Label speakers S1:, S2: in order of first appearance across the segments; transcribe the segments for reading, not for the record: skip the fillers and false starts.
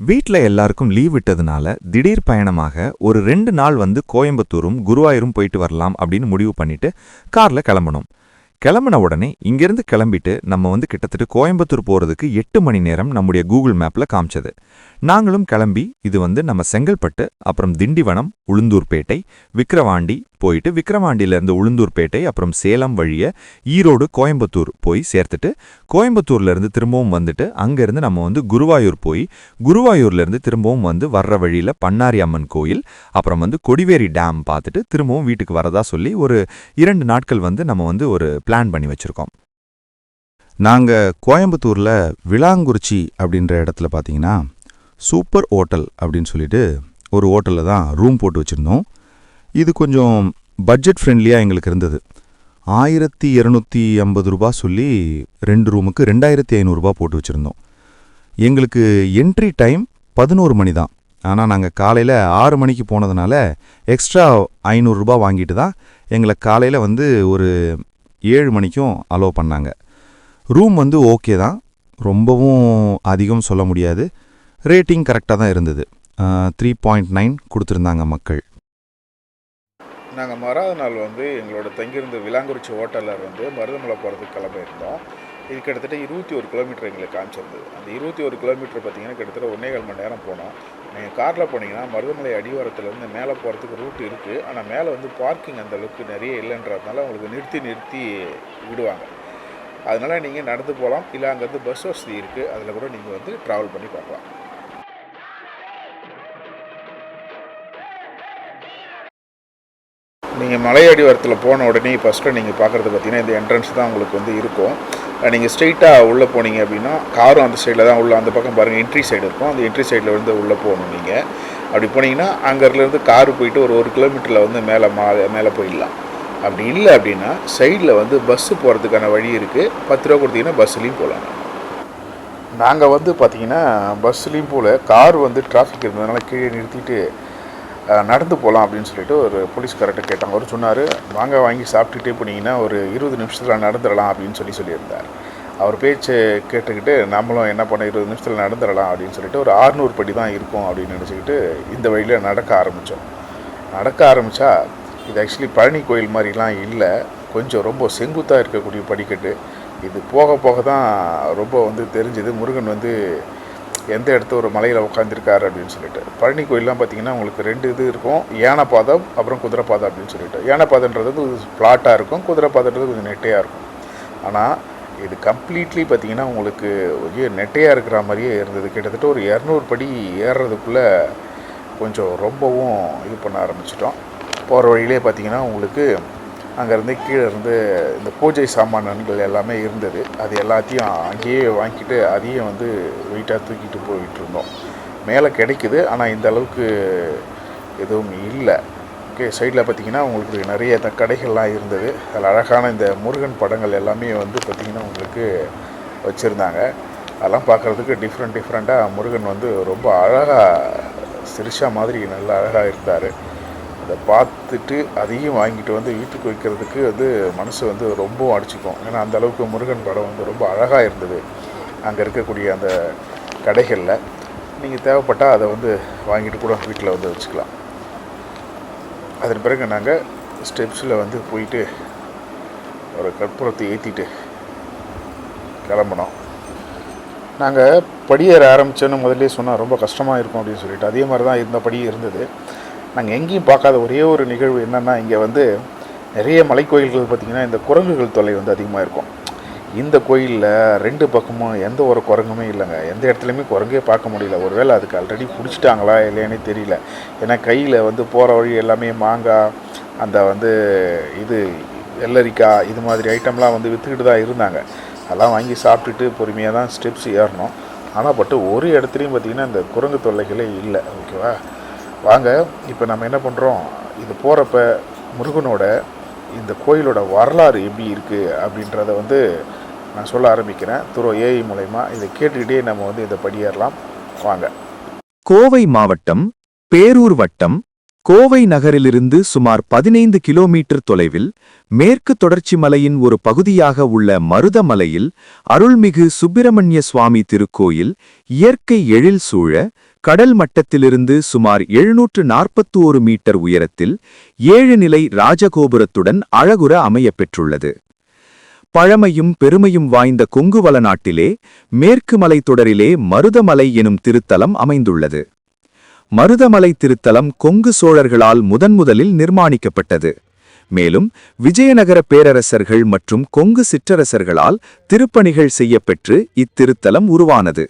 S1: வீட்ல எல்லாருக்கும் லீவ் விட்டதுனால திடீர் பயணமாக ஒரு 2 நாள் கோயம்புத்தூரும் குருவாயூரும் போயிட்டு வரலாம் அப்படின்னு முடிவு பண்ணிட்டு கார்ல கிளம்பணும். கிளம்பின உடனே இங்கிருந்து கிளம்பிட்டு நம்ம கிட்டத்தட்ட கோயம்புத்தூர் போறதுக்கு 8 மணி நேரம் நம்முடைய கூகுள் மேப்ல காமிச்சது. நாங்களும் கிளம்பி இது நம்ம செங்கல்பட்டு, அப்புறம் திண்டிவனம், உளுந்தூர்பேட்டை, விக்கிரவாண்டி போயிட்டு விக்கிரவாண்டியில இருந்து உளுந்தூர்பேட்டை, அப்புறம் சேலம் வழிய ஈரோடு, கோயம்புத்தூர் போய் சேர்த்துட்டு கோயம்புத்தூர்ல இருந்து திரும்பவும் அங்கிருந்து நம்ம குருவாயூர் போய் குருவாயூர்ல இருந்து திரும்பவும் வர்ற வழியில பண்ணாரி அம்மன் கோயில், அப்புறம் கொடிவேரி டேம் பார்த்துட்டு திரும்பவும் வீட்டுக்கு வரதா சொல்லி ஒரு 2 நாட்கள் நம்ம ஒரு பிளான் பண்ணி வச்சிருக்கோம். நாங்க கோயம்புத்தூர்ல விளாங்குறிச்சி அப்படின்ற இடத்துல பார்த்தீங்கன்னா சூப்பர் ஹோட்டல் அப்படின்னு சொல்லிட்டு ஒரு ஹோட்டலில் தான் ரூம் போட்டு வச்சுருந்தோம். இது கொஞ்சம் பட்ஜெட் ஃப்ரெண்ட்லியாக எங்களுக்கு இருந்தது. 1250 ரூபா சொல்லி 2 ரூமுக்கு 2500 போட்டு வச்சுருந்தோம். எங்களுக்கு என்ட்ரி டைம் 11 மணி தான். ஆனால் நாங்கள் காலையில் 6 மணிக்கு போனதுனால எக்ஸ்ட்ரா 500 வாங்கிட்டு தான் எங்களை காலையில் ஒரு 7 மணிக்கும் அலோவ் பண்ணாங்க. ரூம் ஓகே தான், ரொம்பவும் அதிகம் சொல்ல முடியாது. ரேட்டிங் கரெக்டாக தான் இருந்தது. 3.9 கொடுத்துருந்தாங்க மக்கள்.
S2: நாங்கள் மறாத நாள் எங்களோட தங்கியிருந்த விளாங்குறிச்சி ஹோட்டலில் மருதமலை போகிறதுக்கு கிளம்பியிருந்தோம். இது கிட்டத்தட்ட 21 கிலோமீட்டர் எங்களுக்கு காமிச்சிருந்தது. அந்த 21 கிலோமீட்டர் பார்த்திங்கன்னா கிட்டத்தட்ட 1.25 மணி நேரம் போனோம். நீங்கள் காரில் போனீங்கன்னா மருதமலை அடிவாரத்துலேருந்து மேலே போகிறதுக்கு ரூட் இருக்குது. ஆனால் மேலே பார்க்கிங் அந்தளவுக்கு நிறைய இல்லைன்றதுனால உங்களுக்கு நிறுத்தி விடுவாங்க. அதனால் நீங்கள் நடந்து போகலாம், இல்லை அங்கேருந்து பஸ் வசதி இருக்குது, அதில் கூட நீங்கள் ட்ராவல் பண்ணி பார்க்கலாம். நீங்கள் மலை அடிவாரத்தில் போன உடனே ஃபஸ்ட்டு நீங்கள் பார்க்குறது பார்த்தீங்கன்னா இந்த என்ட்ரன்ஸ் தான் உங்களுக்கு இருக்கும். நீங்கள் ஸ்ட்ரெயிட்டாக உள்ளே போனீங்க அப்படின்னா காரும் அந்த சைடில் தான் உள்ள அந்த பக்கம் பாருங்கள் என்ட்ரி சைடு இருக்கும். அந்த என்ட்ரி சைடில் உள்ளே போகணும். நீங்கள் அப்படி போனீங்கன்னா அங்கேருந்து காரு போயிட்டு ஒரு கிலோமீட்டரில் மேலே போயிடலாம். அப்படி இல்லை அப்படின்னா சைடில் பஸ்ஸு போகிறதுக்கான வழி இருக்குது. 10 ரூபா கொடுத்தீங்கன்னா பஸ்ஸுலேயும் போகலாம். நாங்கள் பார்த்தீங்கன்னா பஸ்ஸுலேயும் போகல, கார் டிராஃபிக் இருந்ததுனால கீழே நிறுத்திட்டு நடந்து போகலாம் அப்படின்னு சொல்லிட்டு ஒரு போலீஸ்கார்ட்ட கேட்டாங்க. அவர் சொன்னார், வாங்கி சாப்பிட்டுட்டே போனீங்கன்னா ஒரு 20 நிமிஷத்தில் நடந்துடலாம் அப்படின்னு சொல்லியிருந்தார். அவர் பேச்சு கேட்டுக்கிட்டு நம்மளும் என்ன பண்ண 20 நிமிஷத்தில் நடந்துடலாம் அப்படின்னு சொல்லிட்டு ஒரு 600 படி தான் இருக்கும் அப்படின்னு நினச்சிக்கிட்டு இந்த வழியில் நடக்க ஆரம்பித்தா இது ஆக்சுவலி பழனி கோயில் மாதிரிலாம் இல்லை, கொஞ்சம் ரொம்ப செங்குத்தாக இருக்கக்கூடிய படிக்கட்டு. இது போக போக தான் ரொம்ப தெரிஞ்சுது முருகன் எந்த இடத்துல ஒரு மலையில் உட்காந்துருக்காரு அப்படின்னு சொல்லிட்டு. பழனி கோயிலெலாம் பார்த்திங்கன்னா உங்களுக்கு 2 இது இருக்கும், யானை பாதம் அப்புறம் குதிரை பாதம் அப்படின்னு சொல்லிட்டு. யானை பாதன்றது ஃப்ளாட்டாக இருக்கும், குதிரை பாதன்றது கொஞ்சம் நெட்டையாக இருக்கும். ஆனால் இது கம்ப்ளீட்லி பார்த்திங்கன்னா உங்களுக்கு நெட்டையாக இருக்கிற மாதிரியே இருந்தது. கிட்டத்தட்ட ஒரு 200 படி ஏறுறதுக்குள்ளே கொஞ்சம் ரொம்பவும் இது பண்ண ஆரம்பிச்சிட்டோம். போகிற வழியிலே பார்த்திங்கன்னா உங்களுக்கு அங்கேருந்து கீழே இருந்து இந்த பூஜை சாமான்கள் எல்லாமே இருந்தது. அது எல்லாத்தையும் அங்கேயே வாங்கிட்டு அதையும் வெயிட்டாக தூக்கிட்டு போயிட்டு இருந்தோம். மேலே கிடைக்குது, ஆனால் இந்த அளவுக்கு எதுவும் இல்லை. ஓகே, சைடில் பார்த்திங்கன்னா உங்களுக்கு நிறைய இந்த கடைகள்லாம் இருந்தது. அதில் அழகான இந்த முருகன் படங்கள் எல்லாமே பார்த்திங்கன்னா உங்களுக்கு வச்சுருந்தாங்க. அதெல்லாம் பார்க்குறதுக்கு டிஃப்ரெண்ட்டாக முருகன் ரொம்ப அழகாக சிரிஷா மாதிரி நல்லா அழகாக இருந்தார். அதை பார்த்துட்டு அதையும் வாங்கிட்டு வீட்டுக்கு வைக்கிறதுக்கு மனசு ரொம்பவும் அடிச்சுக்கும். ஏன்னா அந்தளவுக்கு முருகன் படம் ரொம்ப அழகாக இருந்தது. அங்கே இருக்கக்கூடிய அந்த கடைகளில் நீங்கள் தேவைப்பட்டால் அதை வாங்கிட்டு கூட வீட்டில் வச்சுக்கலாம். அதன் பிறகு நாங்கள் ஸ்டெப்ஸில் போயிட்டு ஒரு கற்பூரத்தை ஏற்றிட்டு கிளம்பினோம். நாங்கள் படியேற ஆரம்பித்தோன்னு முதல்லே சொன்னால் ரொம்ப கஷ்டமாக இருக்கும் அப்படின்னு சொல்லிட்டு அதே மாதிரி தான் இருந்த படியே இருந்தது. நாங்கள் எங்கேயும் பார்க்காத ஒரே ஒரு நிகழ்வு என்னென்னா, இங்கே நிறைய மலைக்கோயில்கள் பார்த்திங்கன்னா இந்த குரங்குகள் தொல்லை அதிகமாக இருக்கும். இந்த கோயிலில் 2 பக்கமும் எந்த ஒரு குரங்குமே இல்லைங்க. எந்த இடத்துலையுமே குரங்கே பார்க்க முடியல. ஒருவேளை அதுக்கு ஆல்ரெடி பிடிச்சிட்டாங்களா இல்லையானே தெரியல. ஏன்னா கையில் போகிற வழி எல்லாமே மாங்காய், அந்த இது வெள்ளரிக்காய், இது மாதிரி ஐட்டம்லாம் விற்றுக்கிட்டு தான் இருந்தாங்க. அதெல்லாம் வாங்கி சாப்பிட்டுட்டு பொறுமையாக தான் ஸ்டெப்ஸ் ஏறணும். ஆனால் ஒரு இடத்துலையும் பார்த்திங்கன்னா இந்த குரங்கு தொல்லைகளே இல்லை. ஓகேவா, வாங்க இப்போ நம்ம என்ன பண்ணுறோம், இது போகிறப்ப முருகனோட இந்த கோயிலோட வரலாறு எப்படி இருக்குது அப்படின்றத நான் சொல்ல ஆரம்பிக்கிறேன். ஏஐ மூலமா இதை கேட்டுக்கிட்டே நம்ம இதை படியேறலாம். வாங்க.
S1: கோவை மாவட்டம், பேரூர் வட்டம்,
S3: கோவை நகரிலிருந்து சுமார் 15 கிலோமீட்டர் தொலைவில் மேற்கு தொடர்ச்சி மலையின் ஒரு பகுதியாக உள்ள மருதமலையில் அருள்மிகு சுப்பிரமணிய சுவாமி திருக்கோயில் இயற்கை எழில் சூழ கடல் மட்டத்திலிருந்து சுமார் 741 மீட்டர் உயரத்தில் 7 நிலை ராஜகோபுரத்துடன் அழகுற அமையப்பெற்றுள்ளது. பழமையும் பெருமையும் வாய்ந்த கொங்கு வளநாட்டிலே மேற்கு மலைத்தொடரிலே மருதமலை எனும் திருத்தலம் அமைந்துள்ளது. மருதமலை திருத்தலம் கொங்கு சோழர்களால் முதன்முதலில் நிர்மாணிக்கப்பட்டது. மேலும் விஜயநகர பேரரசர்கள் மற்றும் கொங்கு சிற்றரசர்களால் திருப்பணிகள் செய்யப்பெற்று இத்திருத்தலம் உருவானது.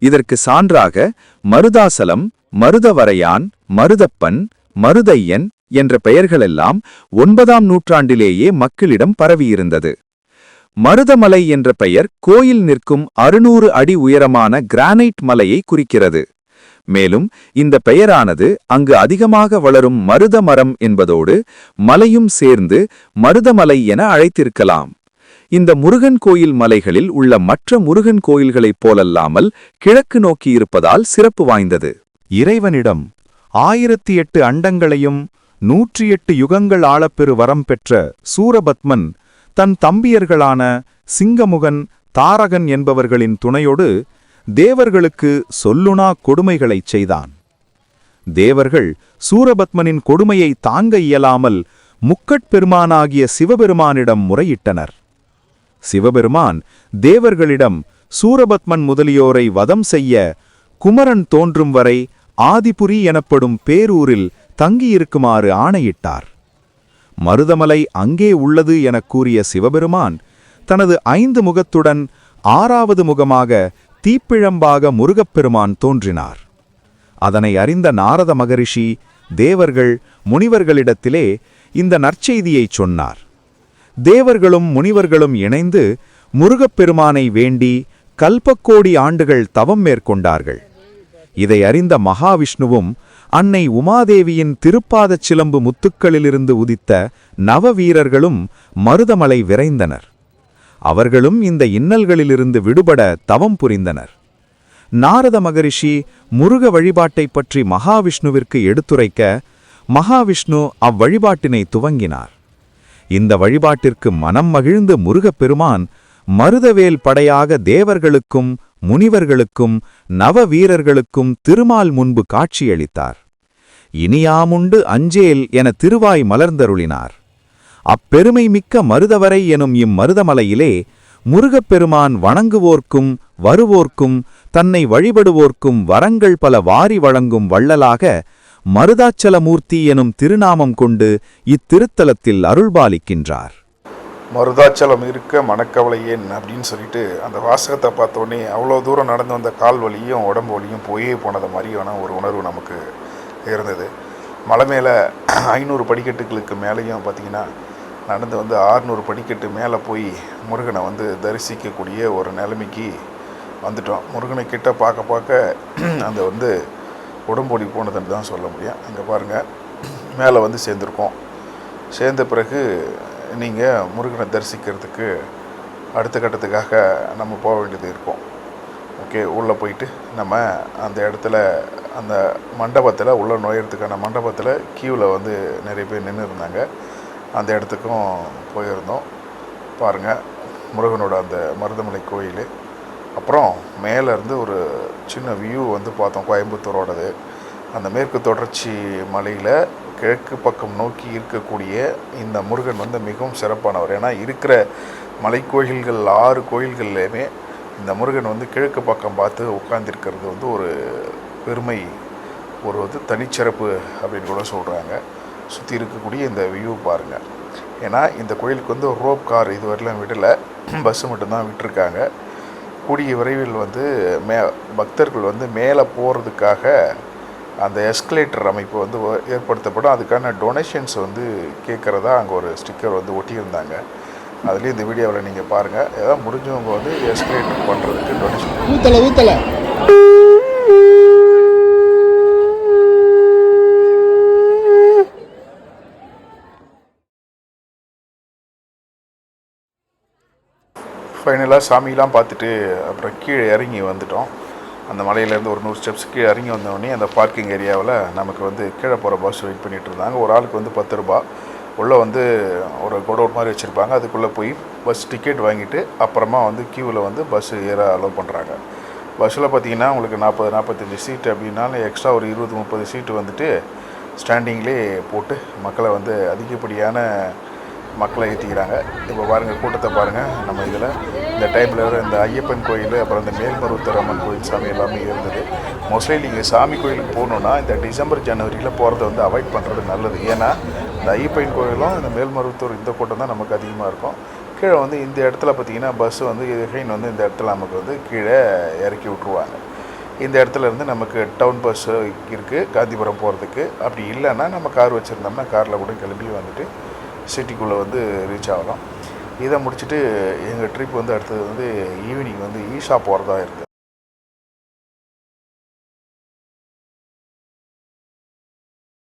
S3: இதற்கு சான்றாக மருதாசலம், மருதவரையான், மருதப்பன், மருதையன் என்ற பெயர்களெல்லாம் 9ஆம் நூற்றாண்டிலேயே மக்களிடம் பரவியிருந்தது. மருதமலை என்ற பெயர் கோயில் நிற்கும் 600 அடி உயரமான கிரானைட் மலையை குறிக்கிறது. மேலும் இந்த பெயரானது அங்கு அதிகமாக வளரும் மருத மரம் என்பதோடு மலையும் சேர்ந்து மருதமலை என அழைத்திருக்கலாம். இந்த முருகன் கோயில் மலைகளில் உள்ள மற்ற முருகன் கோயில்களைப் போலல்லாமல் கிழக்கு நோக்கி இருப்பதால் சிறப்பு வாய்ந்தது.
S1: இறைவனிடம் 1008 அண்டங்களையும் 108 யுகங்கள் ஆளப்பெறு வரம் பெற்ற சூரபத்மன் தன் தம்பியர்களான சிங்கமுகன், தாரகன் என்பவர்களின் துணையோடு தேவர்களுக்கு சொல்லுணா கொடுமைகளைச் செய்தான். தேவர்கள் சூரபத்மனின் கொடுமையை தாங்க இயலாமல் முக்கட்பெருமானாகிய சிவபெருமானிடம் முறையிட்டனர். சிவபெருமான் தேவர்களிடம் சூரபத்மன் முதலியோரை வதம் செய்ய குமரன் தோன்றும் வரை ஆதிபுரி எனப்படும் பேரூரில் தங்கியிருக்குமாறு ஆணையிட்டார். மருதமலை அங்கே உள்ளது எனக் கூறிய சிவபெருமான் தனது 5 முகத்துடன் 6வது முகமாக தீப்பிழம்பாக முருகப்பெருமான் தோன்றினார். அதனை அறிந்த நாரத மகரிஷி தேவர்கள் முனிவர்களிடத்திலே இந்த நற்செய்தியைச் சொன்னார். தேவர்களும் முனிவர்களும் இணைந்து முருகப்பெருமானை வேண்டி கல்பக்கோடி ஆண்டுகள் தவம் மேற்கொண்டார்கள். இதை அறிந்த மகாவிஷ்ணுவும் அன்னை உமாதேவியின் திருப்பாதச் சிலம்பு முத்துக்களிலிருந்து உதித்த நவவீரர்களும் மருதமலை விரைந்தனர். அவர்களும் இந்த இன்னல்களிலிருந்து விடுபட தவம் புரிந்தனர். நாரத மகரிஷி முருக வழிபாட்டைப் பற்றி மகாவிஷ்ணுவிற்கு எடுத்துரைக்க மகாவிஷ்ணு அவ்வழிபாட்டினை துவங்கினார். இந்த வழிபாட்டிற்கு மனம் மகிழ்ந்து முருகப்பெருமான் மருதவேல் படையாக தேவர்களுக்கும் முனிவர்களுக்கும் நவவீரர்களுக்கும் திருமால் முன்பு காட்சியளித்தார். இனியாமுண்டு அஞ்சேல் என திருவாய் மலர்ந்தருளினார். அப்பெருமை மிக்க மருதவரை எனும் இம்மருதமலையிலே முருகப்பெருமான் வணங்குவோர்க்கும் வருவோர்க்கும் தன்னை வழிபடுவோர்க்கும் வரங்கள் பல வாரி வழங்கும் வள்ளலாக மருதாச்சலமூர்த்தி எனும் திருநாமம் கொண்டு இத்திருத்தலத்தில் அருள்பாலிக்கின்றார்.
S2: மருதாச்சலம் இருக்க மனக்கவலை ஏன் அப்படின்னு சொல்லிட்டு அந்த வாசகத்தை பார்த்தோன்னே அவ்வளோ தூரம் நடந்து வந்த கால் வலியும் உடம்பு வலியும் போயே போனது மாதிரியான ஒரு உணர்வு நமக்கு இருந்தது. மலை மேலே 500 படிக்கட்டுகளுக்கு மேலேயும் பார்த்திங்கன்னா நடந்து வந்து 600 படிக்கட்டு மேலே போய் முருகனை வந்து தரிசிக்கக்கூடிய ஒரு நிலைமைக்கு வந்துட்டோம். முருகனை கிட்ட பார்க்க பார்க்க அந்த வந்து உடம்பொடி போனதுன்னு தான் சொல்ல முடியும். இங்கே பாருங்கள், மேலே வந்து சேர்ந்துருக்கோம். சேர்ந்த பிறகு நீங்கள் முருகனை தரிசிக்கிறதுக்கு அடுத்த கட்டத்துக்காக நம்ம போக வேண்டியது இருக்கும். ஓகே, உள்ளே போயிட்டு நம்ம அந்த இடத்துல அந்த மண்டபத்தில் உள்ள நுழையிறதுக்கான மண்டபத்தில் கியூவில் வந்து நிறைய பேர் நின்று இருந்தாங்க. அந்த இடத்துக்கும் போயிருந்தோம். பாருங்கள், முருகனோட அந்த மருதமலை கோயில். அப்புறம் மேலேருந்து ஒரு சின்ன வியூ வந்து பார்த்தோம், கோயம்புத்தூரோடது. அந்த மேற்கு தொடர்ச்சி மலையில் கிழக்கு பக்கம் நோக்கி இருக்கக்கூடிய இந்த முருகன் வந்து மிகவும் சிறப்பானவர். ஏன்னா இருக்கிற மலைக்கோயில்கள் 6 கோயில்கள்லையுமே இந்த முருகன் வந்து கிழக்கு பக்கம் பார்த்து உட்கார்ந்திருக்கிறது வந்து ஒரு பெருமை, ஒரு வந்து தனிச்சிறப்பு அப்படின்னு கூட சொல்கிறாங்க. சுற்றி இருக்கக்கூடிய இந்த வியூ பாருங்கள். ஏன்னா இந்த கோயிலுக்கு வந்து ரோப் கார் இதுவரையிலும் விடலை, பஸ்ஸு மட்டும்தான் விட்டுருக்காங்க. கூடிய விரைவில் வந்து பக்தர்கள் வந்து மேலே போகிறதுக்காக அந்த எஸ்கலேட்டர் அமைப்பு வந்து ஏற்படுத்தப்படும். அதுக்கான டொனேஷன்ஸ் வந்து கேட்குறதா அங்கே ஒரு ஸ்டிக்கர் வந்து ஒட்டியிருந்தாங்க. அதுலேயும் இந்த வீடியோவில் நீங்கள் பாருங்கள், ஏதாவது முடிஞ்சவங்க வந்து எஸ்கலேட்டர் பண்ணுறதுக்கு டொனேஷன் ஊற்றலை. ஃபைனலாக சாமியெலாம் பார்த்துட்டு அப்புறம் கீழே இறங்கி வந்துட்டோம். அந்த மலையிலேருந்து ஒரு 100 ஸ்டெப்ஸ் கீழே இறங்கி வந்தோடனே அந்த பார்க்கிங் ஏரியாவில் நமக்கு வந்து கீழே போகிற பஸ் வெயிட் பண்ணிகிட்டு இருந்தாங்க. ஒரு ஆளுக்கு வந்து 10 ரூபா. உள்ளே வந்து ஒரு குடோன் மாதிரி வச்சுருப்பாங்க. அதுக்குள்ளே போய் பஸ் டிக்கெட் வாங்கிட்டு அப்புறமா வந்து க்யூவில் வந்து பஸ்ஸு ஏற அலோவ் பண்ணுறாங்க. பஸ்ஸில் பார்த்தீங்கன்னா உங்களுக்கு 40-45 சீட்டு அப்படின்னாலும் எக்ஸ்ட்ரா ஒரு 20-30 சீட்டு வந்துட்டு ஸ்டாண்டிங்லேயே போட்டு மக்களை வந்து அதிகப்படியான மக்களை ஏற்றிக்கிறாங்க. இப்போ பாருங்கள், கூட்டத்தை பாருங்கள். நம்ம இதில் இந்த டைமில் இந்த ஐயப்பன் கோயில், அப்புறம் இந்த மேல்மருவத்தூர் அம்மன் கோயில் சாமி எல்லாமே இருந்தது. மோஸ்ட்லி நீங்கள் சாமி கோயிலுக்கு போகணுன்னா இந்த டிசம்பர் ஜனவரியில் போகிறத வந்து அவாய்ட் பண்ணுறது நல்லது. ஏன்னா இந்த ஐயப்பன் கோயிலும் இந்த மேல்மருவத்தூர் இந்த கூட்டம் தான் நமக்கு அதிகமாக இருக்கும். கீழே வந்து இந்த இடத்துல பார்த்திங்கன்னா பஸ்ஸு வந்து எகைன் வந்து இந்த இடத்துல நமக்கு வந்து கீழே இறக்கி விட்ருவாங்க. இந்த இடத்துல இருந்து நமக்கு டவுன் பஸ்ஸு இருக்குது காந்திபுரம் போகிறதுக்கு. அப்படி இல்லைன்னா நம்ம கார் வச்சுருந்தோம்னா காரில் கூட கிளம்பி வந்துட்டு சிட்டிக்குள்ளே வந்து ரீச் ஆகலாம். இதை முடிச்சுட்டு எங்கள் ட்ரிப் வந்து அடுத்தது வந்து ஈவினிங் வந்து ஈஷா போகிறதா இருக்குது.